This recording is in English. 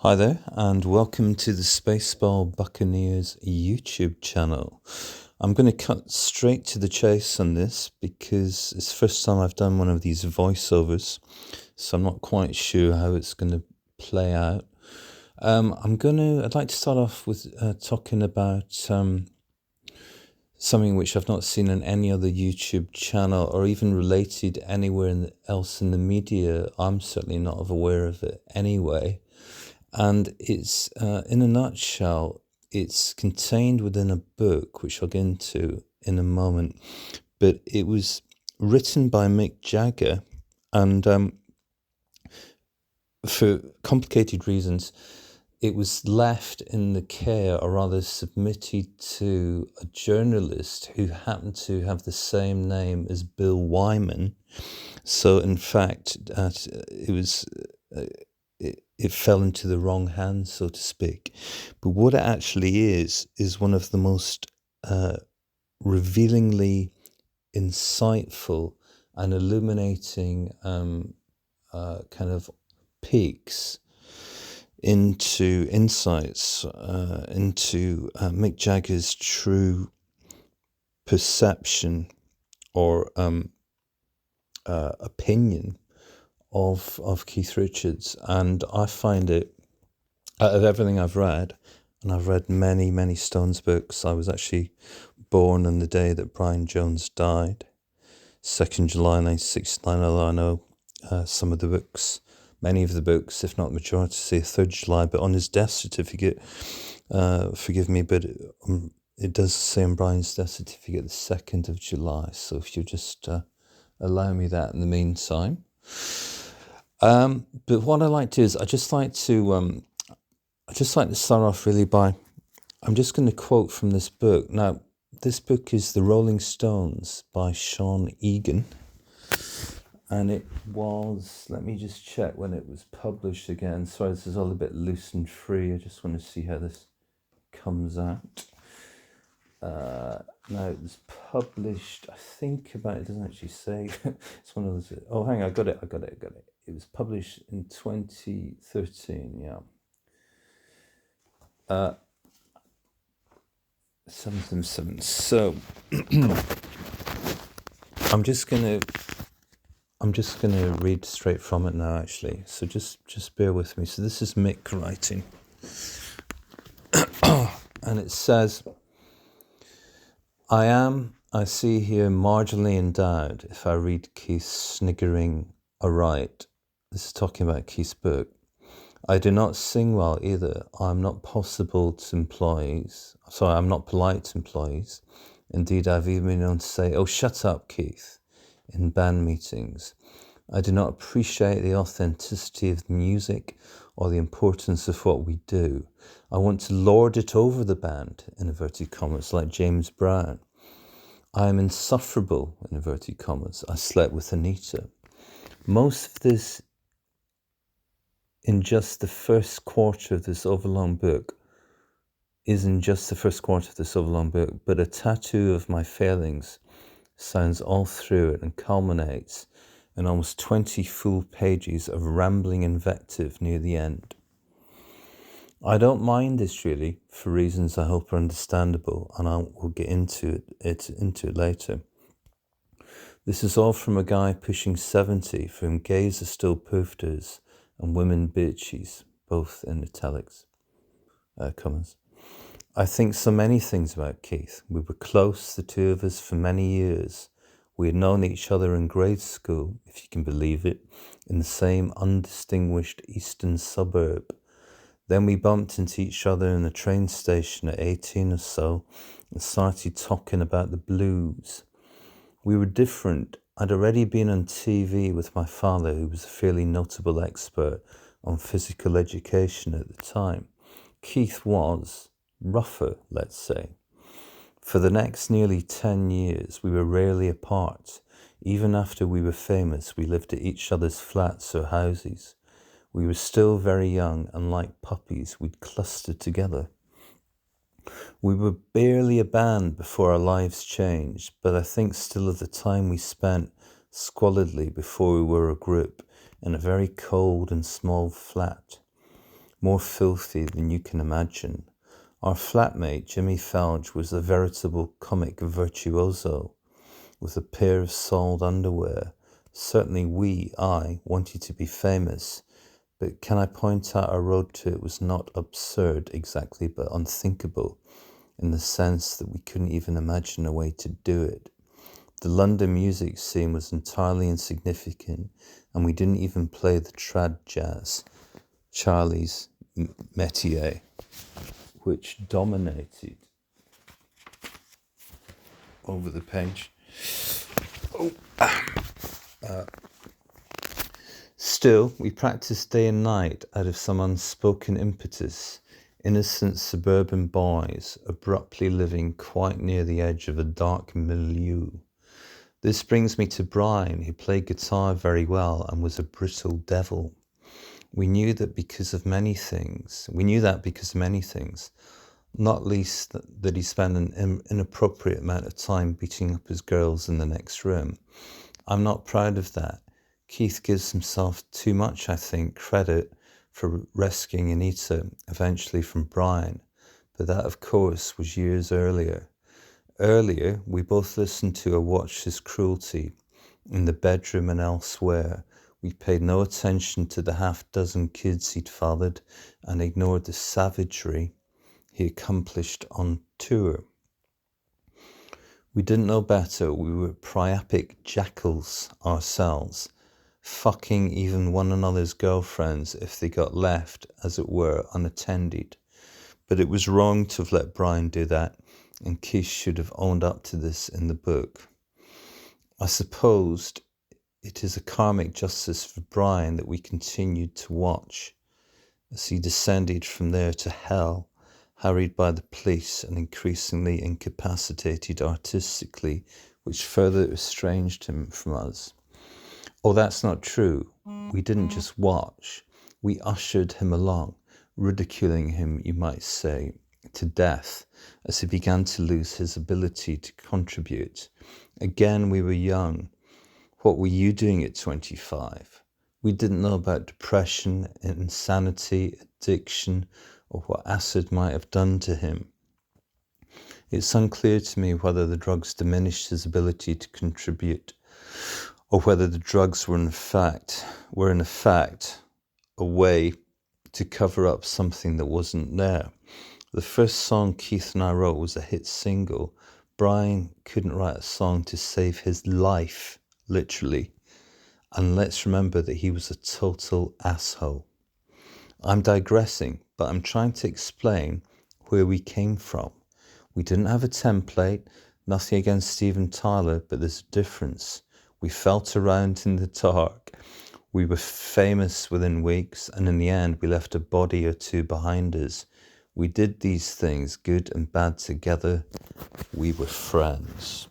Hi there, and welcome to the Spaceball Buccaneers YouTube channel. I'm going to cut straight to the chase on this because it's the first time I've done one of these voiceovers, so I'm not quite sure how it's going to play out. I'd like to start off with talking about something which I've not seen on any other YouTube channel or even related anywhere else in the media. I'm certainly not aware of it anyway. And it's, in a nutshell, it's contained within a book, which I'll get into in a moment. But it was written by Mick Jagger, and for complicated reasons, it was left in the care, or rather submitted to a journalist who happened to have the same name as Bill Wyman. So, in fact, it fell into the wrong hands, so to speak. But what it actually is one of the most revealingly insightful and illuminating kind of peeks into insights into Mick Jagger's true perception or opinion of Keith Richards. And I find it, out of everything I've read, and I've read many, many Stones books. I was actually born on the day that Brian Jones died, 2nd July 1969, although I know some of the books, many of the books, if not the majority, say 3rd July, but on his death certificate, forgive me, but it does say on Brian's death certificate the 2nd of July, so if you just allow me that in the meantime. But what I like to do is I just like to start off really by, I'm just going to quote from this book. Now, this book is The Rolling Stones by Sean Egan. And it was, let me just check when it was published again. Sorry, this is all a bit loose and free. I just want to see how this comes out. Now, it was published, I think about, it doesn't actually say. It's one of those, oh, hang on, I got it. It was published in 2013, yeah. 777. So I'm just gonna read straight from it now, actually. So just bear with me. So this is Mick writing, and it says, I see here, marginally endowed, if I read Keith's sniggering aright. This is talking about Keith's book. I do not sing well either. I'm not I'm not polite to employees. Indeed, I've even been known to say, "Oh, shut up, Keith," in band meetings. I do not appreciate the authenticity of the music or the importance of what we do. I want to lord it over the band, in inverted commas, like James Brown. I am insufferable, in inverted commas. I slept with Anita. Most of this in just the first quarter of this overlong book, but a tattoo of my failings sounds all through it and culminates in almost 20 full pages of rambling invective near the end. I don't mind this really, for reasons I hope are understandable, and I will get into it later. This is all from a guy pushing 70, for whom gays are still poofters and women bitches, both in italics, commas. I think so many things about Keith. We were close, the two of us, for many years. We had known each other in grade school, if you can believe it, in the same undistinguished eastern suburb. Then we bumped into each other in the train station at 18 or so and started talking about the blues. We were different. I'd already been on TV with my father, who was a fairly notable expert on physical education at the time. Keith was rougher, let's say. For the next nearly 10 years, we were rarely apart. Even after we were famous, we lived at each other's flats or houses. We were still very young, and like puppies, we'd clustered together. We were barely a band before our lives changed, but I think still of the time we spent squalidly before we were a group in a very cold and small flat. more filthy than you can imagine. Our flatmate, Jimmy Felge, was a veritable comic virtuoso with a pair of soiled underwear. Certainly I, wanted to be famous, but can I point out our road to it was not absurd exactly, but unthinkable, in the sense that we couldn't even imagine a way to do it. The London music scene was entirely insignificant, and we didn't even play the trad jazz, Charlie's métier, which dominated over the page. Still, we practiced day and night out of some unspoken impetus, innocent suburban boys abruptly living quite near the edge of a dark milieu. This brings me to Brian, who played guitar very well and was a brittle devil. We knew that because of many things, not least that he spent an inappropriate amount of time beating up his girls in the next room. I'm not proud of that. Keith gives himself too much, I think, credit for rescuing Anita eventually from Brian, but that, of course, was years earlier. Earlier, we both listened to or watched his cruelty in the bedroom and elsewhere. We paid no attention to the half-dozen kids he'd fathered and ignored the savagery he accomplished on tour. We didn't know better. We were priapic jackals ourselves, fucking even one another's girlfriends if they got left, as it were, unattended. But it was wrong to have let Brian do that, and Keith should have owned up to this in the book. I supposed it is a karmic justice for Brian that we continued to watch as he descended from there to hell, harried by the police and increasingly incapacitated artistically, which further estranged him from us. Oh, that's not true. We didn't just watch. We ushered him along, ridiculing him, you might say, to death as he began to lose his ability to contribute. Again, we were young. What were you doing at 25? We didn't know about depression, insanity, addiction, or what acid might have done to him. It's unclear to me whether the drugs diminished his ability to contribute, or whether the drugs were in effect a way to cover up something that wasn't there. The first song Keith and I wrote was a hit single. Brian couldn't write a song to save his life, literally. And let's remember that he was a total asshole. I'm digressing, but I'm trying to explain where we came from. We didn't have a template, nothing against Steven Tyler, but there's a difference. We felt around in the dark. We were famous within weeks, and in the end, we left a body or two behind us. We did these things, good and bad together. We were friends.